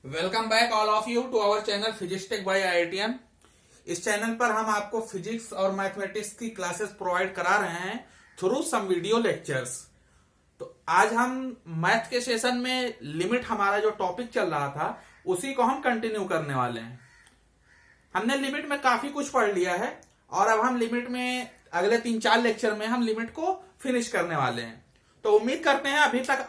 Welcome back all of you to our channel physics tech by IITian. इस चैनल पर हम आपको फिजिक्स और मैथमेटिक्स की क्लासेस प्रोवाइड करा रहे हैं थ्रू सम वीडियो लेक्चर्स। तो आज हम मैथ के सेशन में लिमिट हमारा जो टॉपिक चल रहा था उसी को हम कंटिन्यू करने वाले हैं। हमने लिमिट में काफी कुछ पढ़ लिया है और अब हम लिमिट में अगले 3-4 लेक्चर में हम लिमिट को फिनिश करने वाले हैं। तो उम्मीद करते हैं अभी तक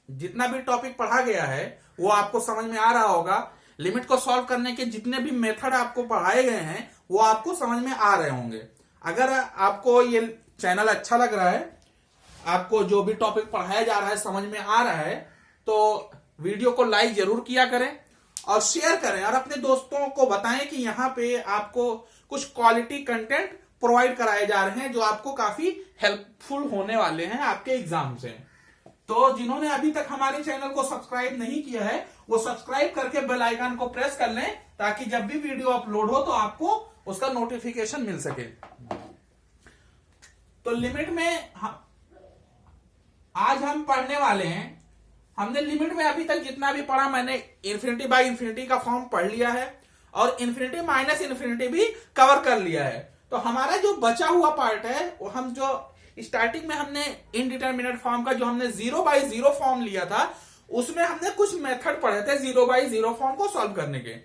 जितना भी टॉपिक पढ़ा गया है वो आपको समझ में आ रहा होगा। लिमिट को सॉल्व करने के जितने भी मेथड आपको पढ़ाए गए हैं वो आपको समझ में आ रहे होंगे। अगर आपको ये चैनल अच्छा लग रहा है, आपको जो भी टॉपिक पढ़ाया जा रहा है समझ में आ रहा है, तो वीडियो को लाइक जरूर किया करें और शेयर करें और अपने दोस्तों को बताएं कि यहाँ पे आपको कुछ क्वालिटी कंटेंट प्रोवाइड कराए जा रहे हैं जो आपको काफी हेल्पफुल होने वाले हैं आपके एग्जाम से। तो जिन्होंने अभी तक हमारे चैनल को सब्सक्राइब नहीं किया है वो सब्सक्राइब करके बेल आइकन को प्रेस कर लें ताकि जब भी वीडियो अपलोड हो तो आपको उसका नोटिफिकेशन मिल सके। तो लिमिट में आज हम पढ़ने वाले हैं। हमने लिमिट में अभी तक जितना भी पढ़ा मैंने इन्फिनिटी बाय इन्फिनिटी का फॉर्म पढ़ लिया है और इन्फिनिटी माइनस इन्फिनिटी भी कवर कर लिया है। तो हमारा जो बचा हुआ पार्ट है वो हम जो स्टार्टिंग में हमने इनडिटरमिनेट फॉर्म का जो हमने 0/0 फॉर्म लिया था उसमें हमने कुछ मेथड पढ़े थे 0/0 फॉर्म को सॉल्व करने के।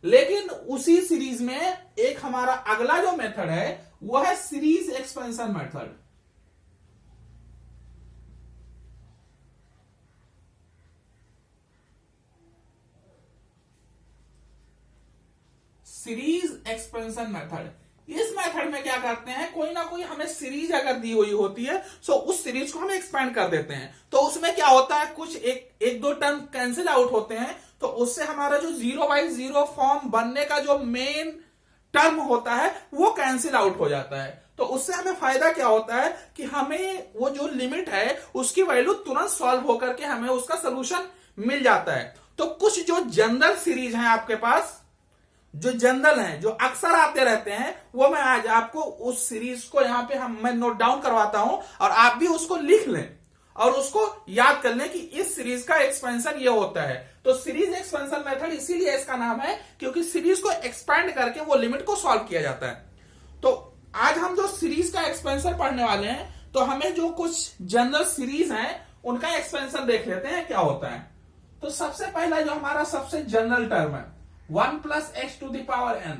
लेकिन उसी सीरीज में एक हमारा अगला जो मेथड है वो है series expansion method. Series expansion method. इस मेथड में क्या करते हैं, कोई ना कोई हमें सीरीज अगर दी हुई होती है तो उस सीरीज को हम एक्सपेंड कर देते हैं। तो उसमें क्या होता है, कुछ एक दो टर्म कैंसिल आउट होते हैं तो उससे हमारा जो 0/0 फॉर्म बनने का जो मेन टर्म होता है वो कैंसिल आउट हो जाता है। तो उससे हमें फायदा क्या होता है कि हमें वो जो लिमिट है उसकी वैल्यू तुरंत सॉल्व होकर के हमें उसका सोल्यूशन मिल जाता है। तो कुछ जो जनरल सीरीज है आपके पास, जो जनरल हैं, जो अक्सर आते रहते हैं, वो मैं आज आपको उस सीरीज को यहां पे मैं नोट डाउन करवाता हूं और आप भी उसको लिख लें और उसको याद कर लें कि इस सीरीज का एक्सपेंशन ये होता है। तो सीरीज एक्सपेंशन मेथड इसीलिए इसका नाम है क्योंकि सीरीज को एक्सपेंड करके वो लिमिट को सॉल्व किया जाता है। तो आज हम जो सीरीज का एक्सपेंशन पढ़ने वाले हैं तो हमें जो कुछ जनरल सीरीज हैं उनका एक्सपेंशन देख लेते हैं क्या होता है। तो सबसे पहला जो हमारा सबसे जनरल टर्म है 1 + x⁴n।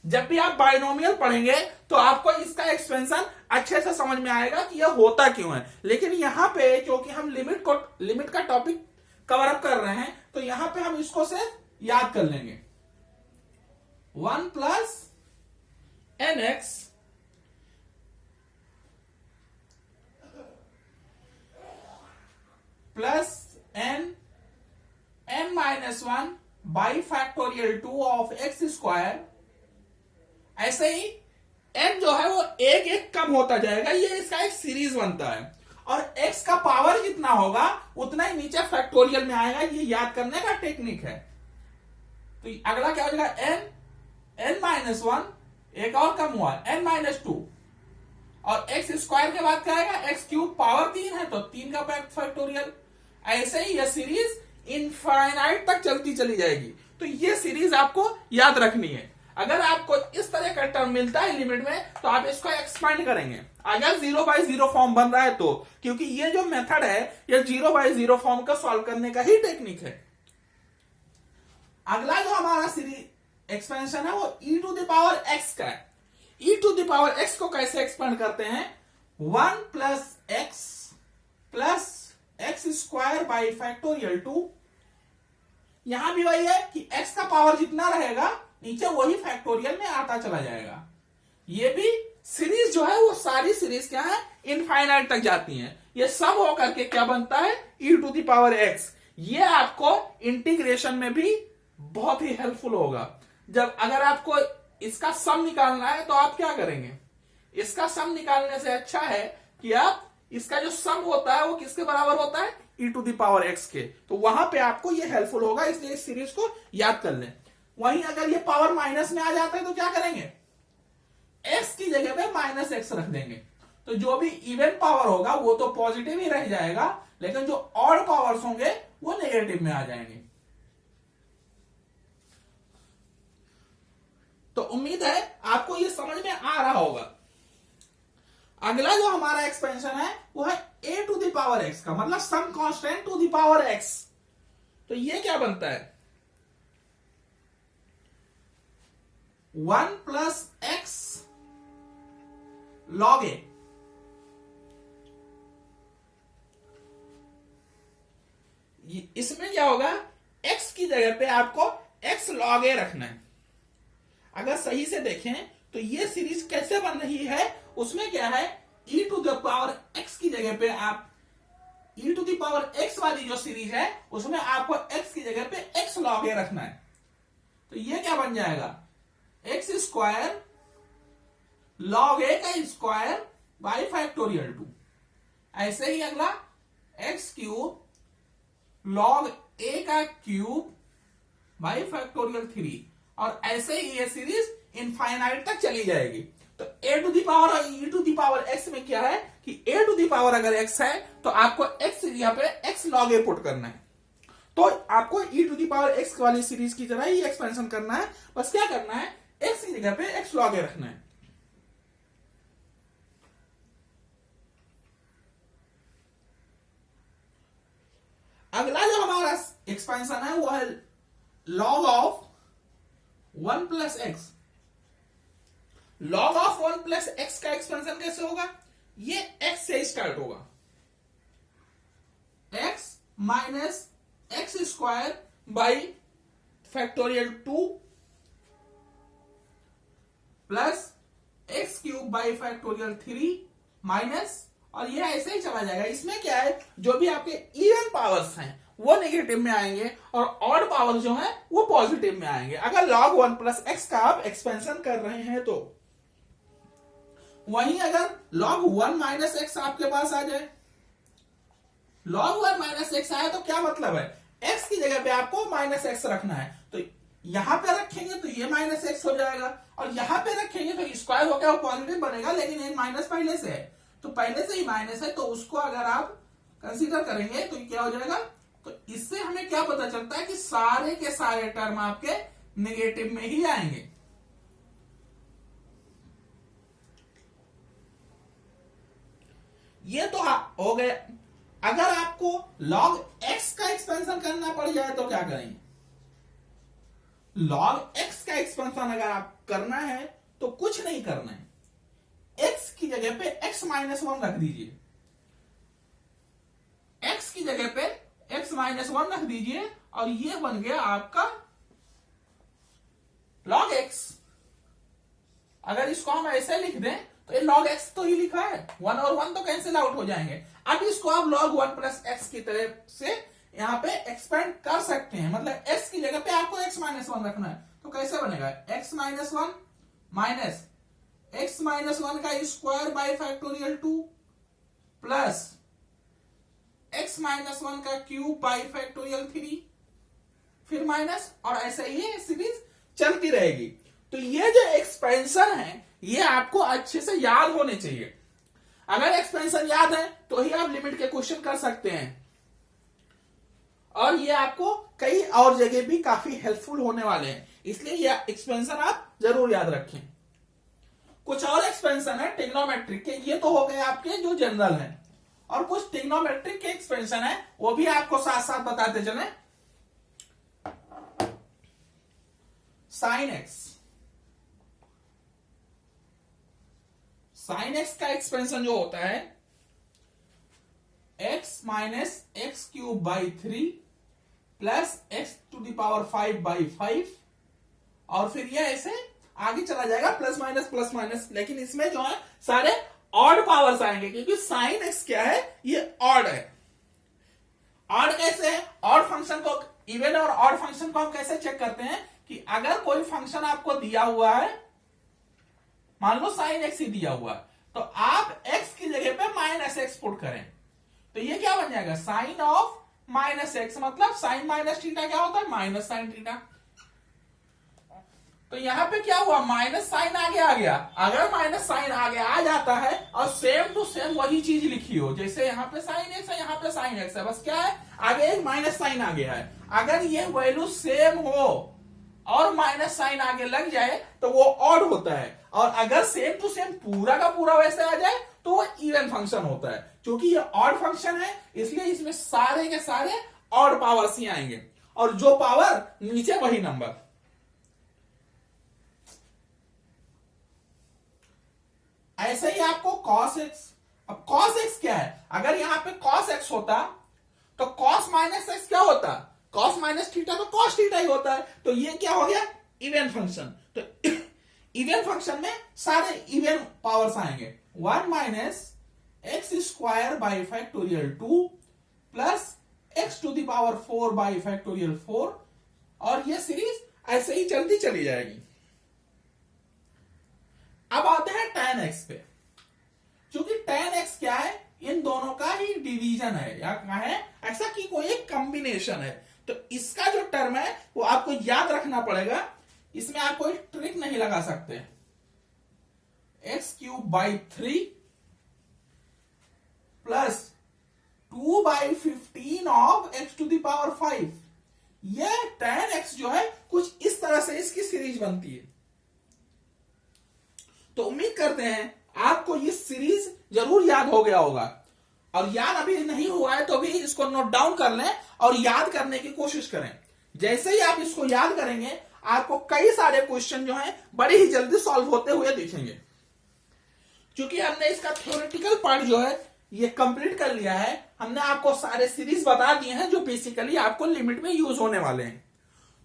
जब भी आप बाइनोमियल पढ़ेंगे तो आपको इसका एक्सपेंशन अच्छे से समझ में आएगा कि यह होता क्यों है। लेकिन यहां पे क्योंकि हम लिमिट का टॉपिक कवर अप कर रहे हैं तो यहां पे हम इसको से याद कर लेंगे। 1 + nx + n-1 by factorial 2 of x²। ऐसे ही n जो है वो एक कम होता जाएगा, ये इसका एक सीरीज बनता है और x का पावर जितना होगा उतना ही नीचे फैक्टोरियल में आएगा। ये याद करने का टेक्निक है। तो अगला क्या हो जाएगा n-1, एक और कम हुआ n-2 और x² के बाद क्या आएगा x³ पावर 3 है तो 3 का फैक्टोरियल। ऐसे ही यह सीरीज इनफाइनाइट तक चलती चली जाएगी। तो ये सीरीज आपको याद रखनी है। अगर आपको इस तरह का टर्म मिलता है लिमिट में तो आप इसको एक्सपेंड करेंगे अगर 0/0 फॉर्म बन रहा है तो, क्योंकि ये जो मेथड है ये 0/0 फॉर्म का सॉल्व करने का ही टेक्निक है। अगला जो हमारा सीरीज एक्सपेंशन है वो e⁴x का है। e⁴x को कैसे एक्सपेंड करते हैं, 1 + x + x² बाई फैक्टोरियल 2। यहां भी वही है कि x का पावर जितना रहेगा नीचे वही फैक्टोरियल में आता चला जाएगा। ये भी सीरीज जो है वो सारी सीरीज क्या है, इनफाइनाइट तक जाती हैं। ये सब होकर के क्या बनता है, e⁴x। ये आपको इंटीग्रेशन में भी बहुत ही हेल्पफुल होगा। जब अगर आपको इसका सम निकालना है तो आप क्या करेंगे, इसका सम निकालने से अच्छा है कि आप इसका जो सम होता है वो किसके बराबर होता है, e⁴x के। तो वहां पे आपको ये हेल्पफुल होगा, इसलिए इस सीरीज को याद कर लें। वहीं अगर ये पावर माइनस में आ जाता है तो क्या करेंगे, x की जगह पे -x रख देंगे। तो जो भी इवन पावर होगा वो तो पॉजिटिव ही रह जाएगा, लेकिन जो ऑड पावर्स होंगे वो नेगेटिव में आ जाएंगे। तो उम्मीद है आपको ये समझ में आ रहा होगा। अगला जो हमारा एक्सपेंशन है वो है a to the power x का, मतलब some constant to the power x। तो ये क्या बनता है, 1 प्लस एक्स लॉग ए। इसमें क्या होगा, x की जगह पे आपको x log a रखना है। अगर सही से देखें तो ये सीरीज कैसे बन रही है, उसमें क्या है, e to the power x की जगह पे आप e to the power x वाली जो सीरीज है उसमें आपको x की जगह पे x log a रखना है। तो ये क्या बन जाएगा, x स्क्वायर log a का स्क्वायर बाई फैक्टोरियल 2। ऐसे ही अगला x क्यूब log a का क्यूब बाई फैक्टोरियल 3, और ऐसे ही ये सीरीज इनफाइनाइट तक चली जाएगी। तो a टू द पावर और e to the power x में क्या है कि a टू द पावर अगर x है तो आपको x यहाँ पे x log a पुट करना है। तो आपको e to the power x वाली सीरीज की तरह ही एक्सपेंशन करना है, बस क्या करना है, x की जगह पे x log a रखना है। अगला जो हमारा एक्सपेंशन है वो है log of 1 plus x. log of 1 plus x का एक्सपेंशन कैसे होगा, ये x से स्टार्ट होगा, x minus x square by factorial 2 plus x cube by factorial 3 minus, और ये ऐसे ही चला जाएगा। इसमें क्या है, जो भी आपके इवन पावर्स हैं वो नेगेटिव में आएंगे और ऑड पावर जो है वो पॉजिटिव में आएंगे। अगर log 1 प्लस एक्स का आप एक्सपेंशन कर रहे हैं तो, वहीं अगर log 1 माइनस एक्स आपके पास आ जाए, log 1 माइनस एक्स आया तो क्या मतलब है, x की जगह पे आपको माइनस एक्स रखना है। तो यहां पे रखेंगे तो ये माइनस एक्स हो जाएगा, और यहां पे रखेंगे तो स्क्वायर होकर वो पॉजिटिव बनेगा, लेकिन एक माइनस पहले से है, तो पहले से ही माइनस है, तो उसको अगर आप कंसीडर करेंगे तो क्या हो जाएगा। तो इससे हमें क्या पता चलता है कि सारे के सारे टर्म आपके नेगेटिव में ही आएंगे। ये तो हो गए। अगर आपको log x का एक्सपेंशन करना पड़ जाए तो क्या करेंगे, log x का एक्सपेंशन अगर आप करना है तो कुछ नहीं करना है, x की जगह पे x माइनस 1 रख दीजिए, x की जगह पे x माइनस 1 रख दीजिए, और ये बन गया आपका log x। अगर इसको हम ऐसे लिख दें तो ये log x तो ही लिखा है, 1 और 1 तो कैंसिल आउट हो जाएंगे। अब इसको आप log 1 प्लस एक्स की तरह से यहां पे एक्सपेंड कर सकते हैं, मतलब x की जगह पे आपको x माइनस 1 रखना है। तो कैसे बनेगा, x minus 1 minus x minus 1 का square by factorial 2 plus x minus 1 का क्यूब बाई फैक्टोरियल 3, फिर माइनस, और ऐसे ही सीरीज चलती रहेगी। तो ये जो एक्सपेंशन है ये आपको अच्छे से याद होने चाहिए। अगर एक्सपेंशन याद है तो ही आप लिमिट के क्वेश्चन कर सकते हैं, और ये आपको कई और जगह भी काफी हेल्पफुल होने वाले हैं, इसलिए ये एक्सपेंशन आप जरूर याद रखें। कुछ और एक्सपेंशन है ट्रिग्नोमेट्रिक के, ये तो हो गए आपके जो जनरल हैं, और कुछ ट्रिग्नोमेट्रिक के एक्सपेंशन है वो भी आपको साथ साथ बताते चले। साइन एक्स, साइन एक्स का एक्सपेंशन जो होता है x minus x cube by 3 plus x to the power 5 by 5, और फिर ये ऐसे आगे चला जाएगा प्लस माइनस, लेकिन इसमें जो है सारे ऑड पावर्स आएंगे, क्योंकि साइन एक्स क्या है, ये ऑड है। ऑड कैसे है, ऑड फंक्शन को, इवन और ऑड फंक्शन को हम कैसे चेक करते हैं कि अगर कोई फंक्शन आपको दिया हुआ है, मान लो साइन एक्स ही दिया हुआ है, तो आप एक्स की जगह पे माइनस एक्स पुट करें, तो ये क्या बन जाएगा, साइन ऑफ माइनस एक्स, मतलब साइन माइनस थीटा क्या होता है, माइनस साइन थीटा। तो यहां पे क्या हुआ, माइनस साइन आगे आ गया। अगर माइनस साइन आगे आ जाता है और सेम टू सेम वही चीज लिखी हो, जैसे यहां पे साइन एक्स है, यहां पे साइन एक्स है, बस क्या है आगे एक माइनस साइन आ गया है, अगर ये वैल्यू सेम हो और माइनस साइन आगे लग जाए तो वो ऑड होता है, और अगर सेम टू सेम पूरा का पूरा वैसे आ जाए तो वो इवन फंक्शन होता है। क्योंकि ये ऑड फंक्शन है इसलिए इसमें सारे के सारे ऑड पावर्स ही आएंगे, और जो पावर नीचे वही नंबर। ऐसे ही आपको cos x, अब cos x क्या है, अगर यहां पे cos x होता तो cos माइनस x क्या होता, cos माइनस थीटा तो cos थीटा ही होता है। तो ये क्या हो गया, इवन फंक्शन। तो इवन फंक्शन में सारे इवन पावर्स आएंगे, 1 minus x square by factorial 2 plus x to the power 4 by factorial 4, और ये सीरीज ऐसे ही चलती चली जाएगी। अब आते हैं tan x पे। क्योंकि tan x क्या है, इन दोनों का ही डिवीजन है, या क्या है, ऐसा कि कोई एक कॉम्बिनेशन है। तो इसका जो टर्म है वो आपको याद रखना पड़ेगा, इसमें आप कोई ट्रिक नहीं लगा सकते। x³ by 3 plus 2 by 15 of x to the power 5, ये tan x जो है कुछ इस तरह से इसकी सीरीज बनती है। तो उम्मीद करते हैं आपको ये सीरीज जरूर याद हो गया होगा, और याद अभी नहीं हुआ है तो भी इसको नोट डाउन कर लें और याद करने की कोशिश करें। जैसे ही आप इसको याद करेंगे आपको कई सारे क्वेश्चन जो हैं बड़ी ही जल्दी सॉल्व होते हुए दिखेंगे। क्योंकि हमने इसका थ्योरेटिकल पार्ट जो है ये कंप्लीट कर लिया है, हमने आपको सारे सीरीज बता दिए हैं जो बेसिकली आपको लिमिट में यूज होने वाले हैं।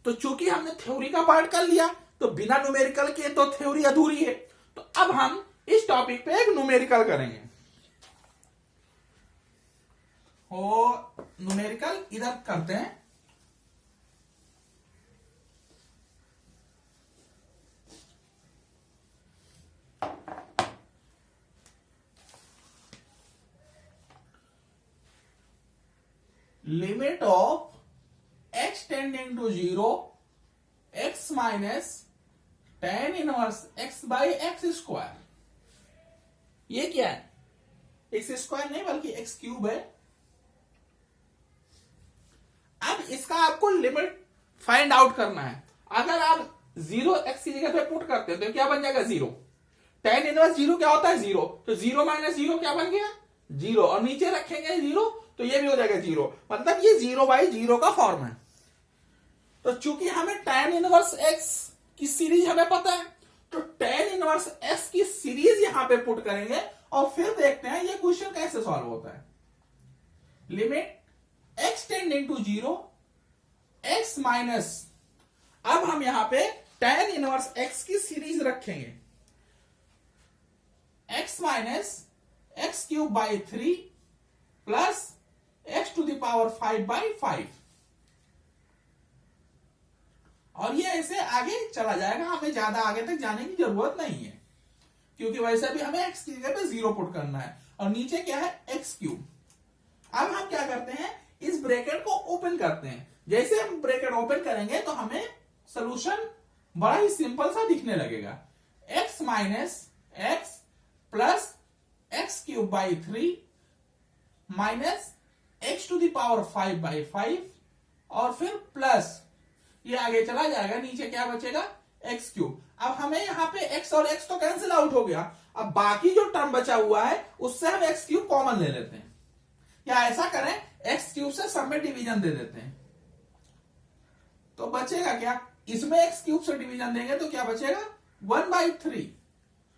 तो चूंकि हमने थ्योरी का पार्ट कर लिया तो बिना न्यूमेरिकल के तो थ्योरी अधूरी है। तो अब हम इस टॉपिक पे एक न्यूमेरिकल करेंगे। और न्यूमेरिकल इधर करते हैं। Limit of x tending to 0 x minus tan inverse x by x square. ये क्या है, एक्स स्क्वायर नहीं बल्कि x³ है। अब इसका आपको लिमिट फाइंड आउट करना है। अगर आप 0 x की जगह पे पुट करते हैं तो क्या बन जाएगा 0, tan इनवर्स 0 क्या होता है 0, तो 0 माइनस 0 क्या बन गया 0, और नीचे रखेंगे 0 तो ये भी हो जाएगा 0, मतलब ये 0 बाई 0 का फॉर्म है। तो चूंकि हमें tan इनवर्स x की सीरीज हमें पता है, तो tan इनवर्स s की सीरीज यहां पे पुट करेंगे और फिर देखते हैं ये क्वेश्चन कैसे सॉल्व होता है। Limit x tending to 0 x minus, अब हम यहां पे tan इनवर्स x की सीरीज रखेंगे, x minus x³ by 3 plus x to the power 5 by 5, और ये ऐसे आगे चला जाएगा। हमें ज्यादा आगे तक जाने की जरूरत नहीं है क्योंकि वैसे भी हमें x की जगह पे 0 पुट करना है, और नीचे क्या है x³। अब हम क्या करते हैं, इस ब्रैकेट को ओपन करते हैं। जैसे हम ब्रैकेट ओपन करेंगे तो हमें सोल्यूशन बड़ा ही सिंपल सा दिखने लगेगा, x minus x plus x³ by 3 minus x to the power 5 by 5, और फिर प्लस ये आगे चला जाएगा, नीचे क्या बचेगा x³। अब हमें यहाँ पे x और x तो कैंसिल आउट हो गया, अब बाकी जो टर्म बचा हुआ है उससे हम x³ कॉमन ले लेते हैं, या ऐसा करें x³ से सब में डिवीजन दे देते हैं। तो बचेगा क्या, इसमें x³ से डिवीजन देंगे तो क्या बचेगा 1 बाई 3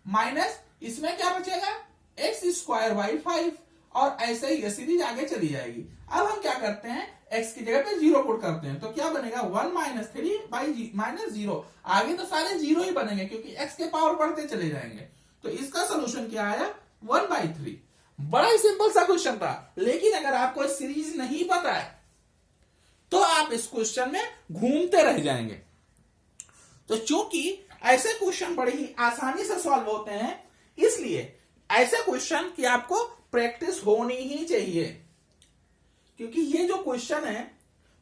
माइनस इसमें क्या बचेगा x² बाई 5, और ऐसे ही ये सीरीज आगे चली जाएगी। अब हम क्या करते हैं, x की जगह पे 0 पुट करते हैं, तो क्या बनेगा 1 माइनस 3 बाई माइनस 0, आगे तो सारे 0 ही बनेंगे क्योंकि x के पावर बढ़ते चले जाएंगे। तो इसका सोल्यूशन क्या आया 1 बाई 3। बड़ा ही सिंपल सा क्वेश्चन था, लेकिन अगर आपको सीरीज नहीं पता है तो आप इस क्वेश्चन में घूमते रह जाएंगे। तो चूंकि ऐसे क्वेश्चन बड़े ही आसानी से सॉल्व होते हैं, इसलिए ऐसे क्वेश्चन की आपको प्रैक्टिस होनी ही चाहिए। क्योंकि ये जो क्वेश्चन है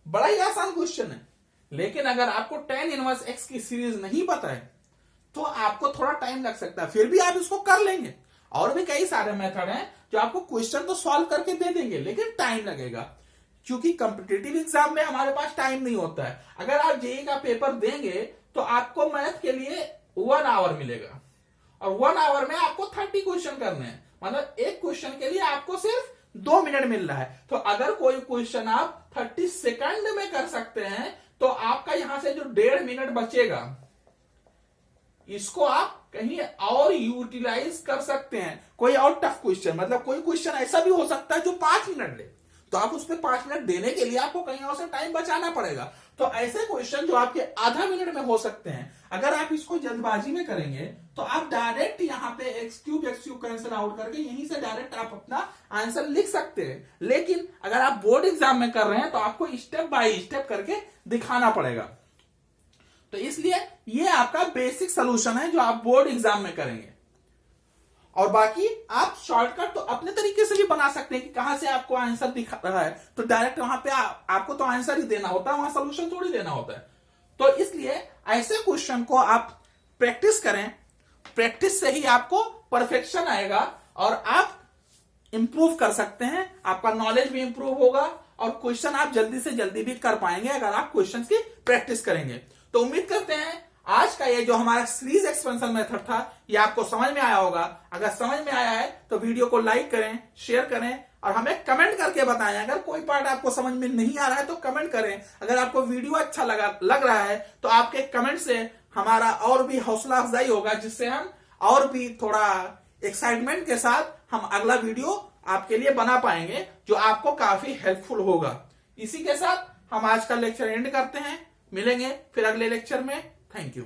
बड़ा ही आसान क्वेश्चन है, लेकिन अगर आपको tan इनवर्स x की सीरीज नहीं पता है तो आपको थोड़ा टाइम लग सकता है, फिर भी आप इसको कर लेंगे। और भी कई सारे मेथड हैं जो आपको क्वेश्चन तो सॉल्व करके दे देंगे, लेकिन टाइम लगेगा। क्योंकि कॉम्पिटिटिव एग्जाम में हमारे पास टाइम नहीं होता है। अगर आप जेईई का पेपर देंगे तो आपको मैथ के लिए 1 आवर मिलेगा और 1 आवर में आपको 30 क्वेश्चन करने हैं, मतलब एक क्वेश्चन के लिए आपको सिर्फ 2 मिनट मिल रहा है। तो अगर कोई क्वेश्चन आप 30 सेकंड में कर सकते हैं तो आपका यहां से जो 1.5 मिनट बचेगा इसको आप कहीं और यूटिलाइज कर सकते हैं। कोई और टफ क्वेश्चन, मतलब कोई क्वेश्चन ऐसा भी हो सकता है जो 5 मिनट ले, तो आप उस पर 5 मिनट देने के लिए आपको कहीं और से टाइम बचाना पड़ेगा। तो ऐसे क्वेश्चन जो आपके आधा मिनट में हो सकते हैं, अगर आप इसको जल्दबाजी में करेंगे तो आप डायरेक्ट यहाँ पे x क्यूब कैंसिल आउट करके यहीं से डायरेक्ट आप अपना आंसर लिख सकते हैं। लेकिन अगर आप बोर्ड एग्जाम में कर रहे हैं तो आपको स्टेप बाय स्टेप करके दिखाना पड़ेगा। तो इसलिए ये आपका बेसिक सोल्यूशन है जो आप बोर्ड एग्जाम में करेंगे। और बाकी आप शॉर्टकट तो अपने तरीके से भी बना सकते हैं कि कहां से आपको आंसर दिखा रहा है, तो डायरेक्ट वहां पे आपको तो आंसर ही देना होता है, वहां सोल्यूशन थोड़ी देना होता है। तो इसलिए ऐसे क्वेश्चन को आप प्रैक्टिस करें, प्रैक्टिस से ही आपको परफेक्शन आएगा और आप इंप्रूव कर सकते हैं, आपका नॉलेज भी इंप्रूव होगा और क्वेश्चन आप जल्दी से जल्दी भी कर पाएंगे अगर आप क्वेश्चन की प्रैक्टिस करेंगे। तो उम्मीद करते हैं आज का ये जो हमारा सीरीज एक्सपेंशन मेथड था ये आपको समझ में आया होगा। अगर समझ में आया है तो वीडियो को लाइक करें, शेयर करें और हमें कमेंट करके बताएं। अगर कोई पार्ट आपको समझ में नहीं आ रहा है तो कमेंट करें। अगर आपको वीडियो अच्छा लग रहा है तो आपके कमेंट से हमारा और भी हौसला अफजाई होगा, जिससे हम और भी थोड़ा एक्साइटमेंट के साथ हम अगला वीडियो आपके लिए बना पाएंगे जो आपको काफी हेल्पफुल होगा। इसी के साथ हम आज का लेक्चर एंड करते हैं, मिलेंगे फिर अगले लेक्चर में। Thank you.